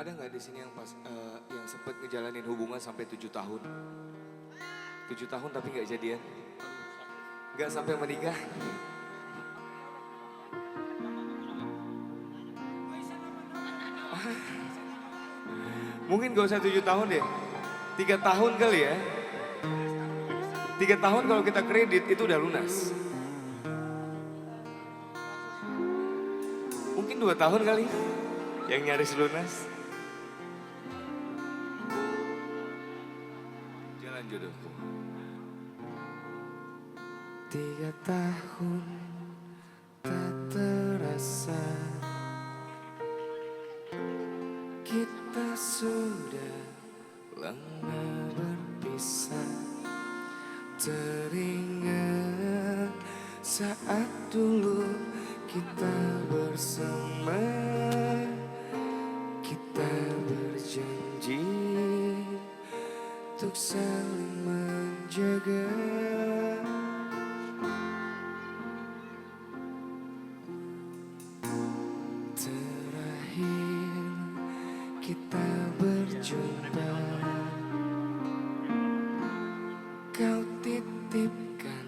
Ada nggak di sini yang pas yang sempet ngejalanin hubungan sampai 7 tahun? 7 tahun tapi nggak jadian? Nggak sampai menikah? Mungkin gak usah 7 tahun deh. 3 tahun kali ya. 3 tahun kalau kita kredit itu udah lunas. Mungkin 2 tahun kali yang nyaris lunas. Jalan jodohku. 3 tahun tak terasa, kita sudah lama berpisah. Teringat saat dulu kita bersama, kita berjanji untuk saling menjaga. Terakhir kita berjumpa, kau titipkan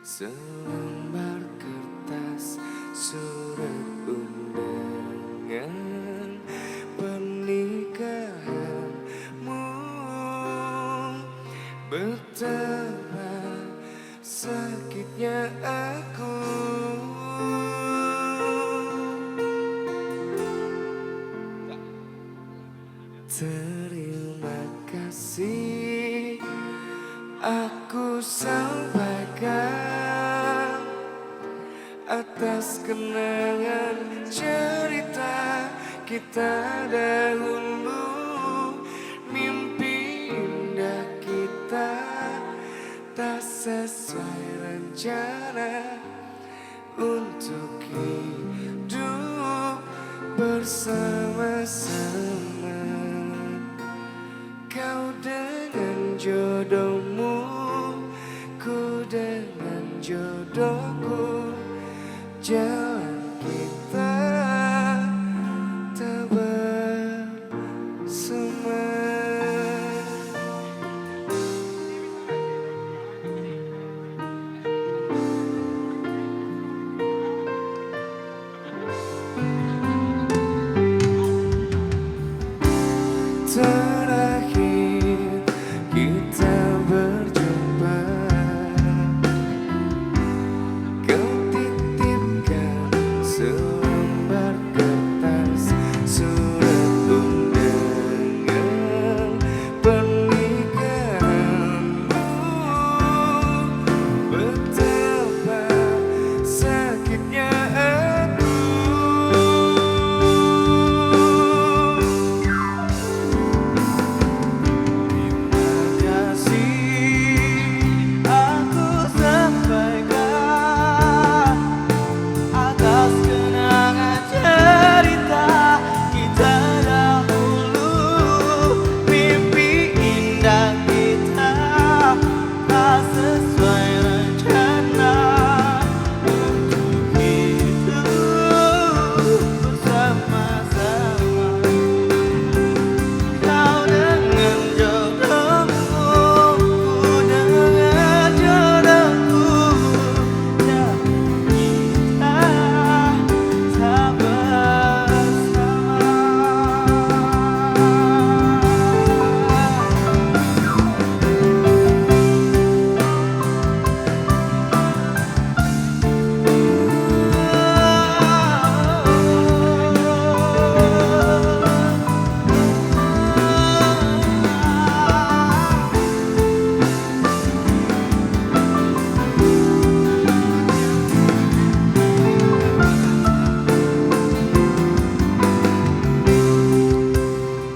selembar kertas surat undangan pernikahanmu. Betapa sakitnya aku, terima kasih aku sampaikan atas kenangan cerita kita dahulu. Mimpi indah kita tak sesuai rencana untuk hidup bersama-sama. Kau dengan jodohmu, ku dengan jodohku. Jalan kita tak bersama. Terakhir kita berjumpa, kau titipkan selembar kertas surat undangan pernikahanmu. Betapa sakitnya aku,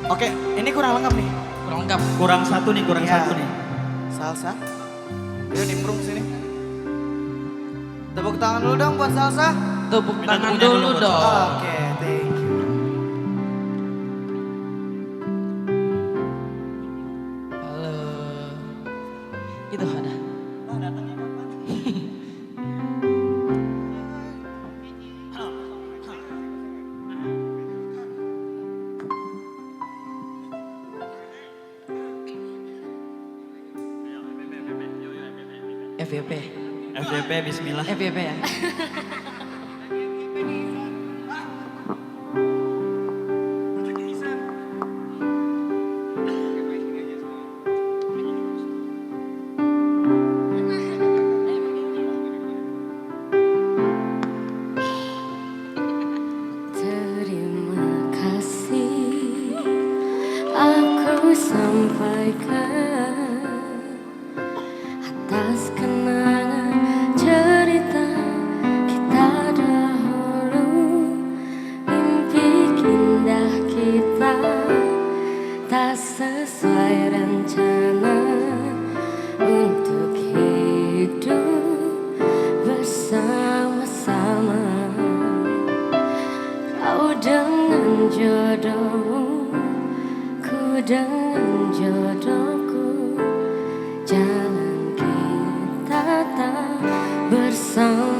Oke, ini kurang lengkap nih. Kurang lengkap. Kurang satu nih, kurang Ya. satu nih. Salsa. Ayo nimbrung sini. Tepuk tangan dulu dong buat salsa. Tepuk tangan tangannya dulu dulu buat dong. Oke, thank you. Halo. Itu ada. FYP. FYP bismillah. FYP ya. Terima kasih aku sampaikan atas kenangan cerita kita dahulu, mimpi indah kita tak sesuai rencana untuk hidup bersama-sama. Kau dengan jodohmu, ku dengan jodohku, jalan kita tak bersama.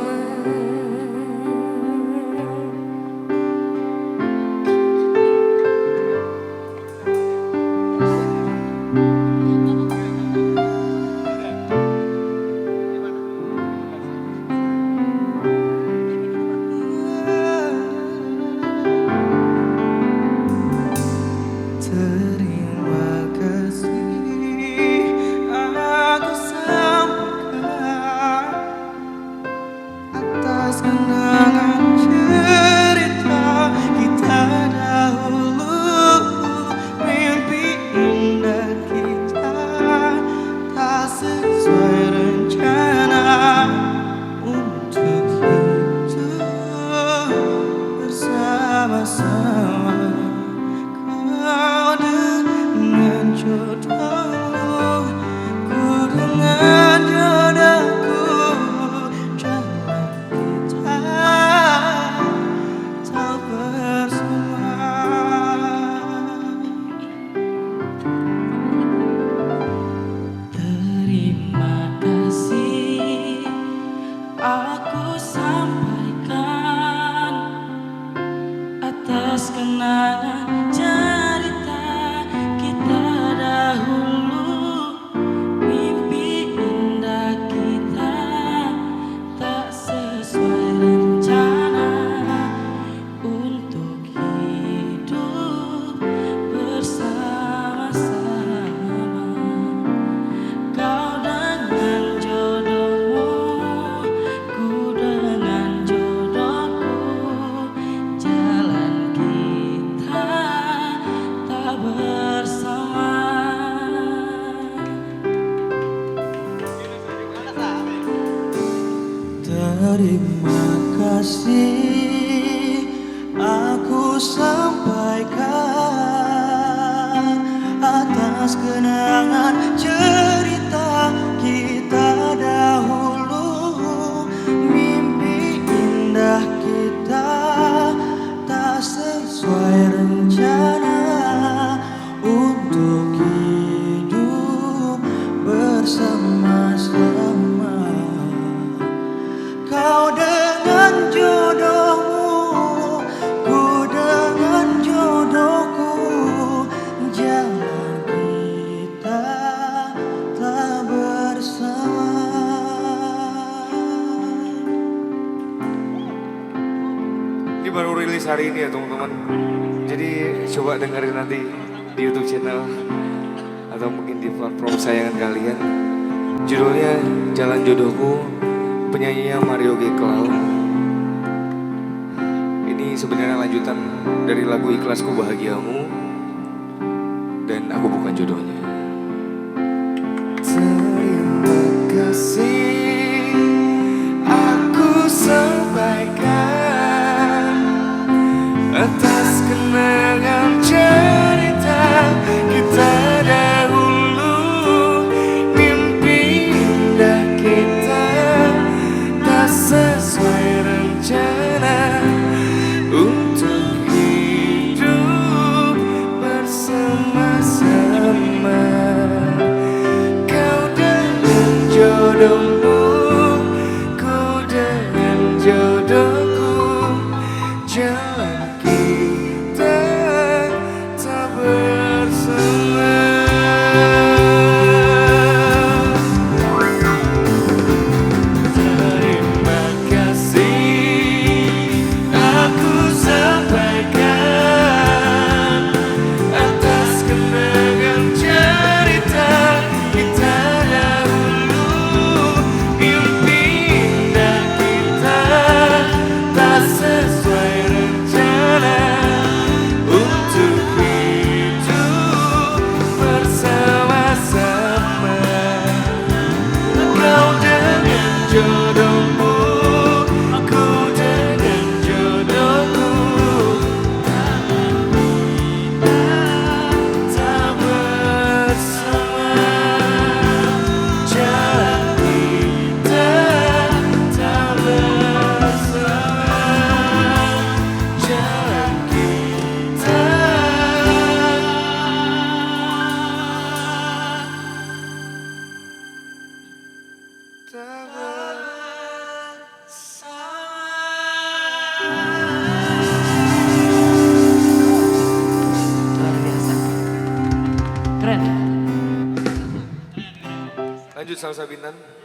Terima kasih aku sampaikan atas kenangan cerita kita dahulu, mimpi indah kita tak sesuai rencana untuk hidup bersama-sama. Kau dengan jodohmu, ku dengan jodohku, jalan kita tak bersama. Terima kasih aku sampaikan atas kenangan cerita kita dahulu, mimpi indah kita tak sesuai rencana untuk hidup bersama-sama. Kau dengan jodohmu, ku dengan jodohku, jalan kita tak bersama. Terima kasih aku sampaikan atas kenangan cerita kita dahulu, mimpi indah kita tak sesuai rencana untuk hidup bersama-sama. Kau dengan jodohmu, ku dengan jodohku, jalan kita tak bersama. Ini baru rilis hari ini ya teman-teman. Jadi coba dengerin nanti di YouTube channel atau mungkin di platform kesayangan kalian. Judulnya Jalan Jodohku, penyanyinya Mario G. Clow. Ini sebenarnya lanjutan dari lagu Ikhlasku Bahagiamu dan Aku Bukan Jodohnya. Terima kasih aku sampaikan atas kenangan cerita kita dahulu, mimpi indah kita tak sesuai rencana untuk hidup bersama-sama. Kau dengan jodohmu, ku dengan jodohku, jalan kita tak bersama. Salsa Bintang.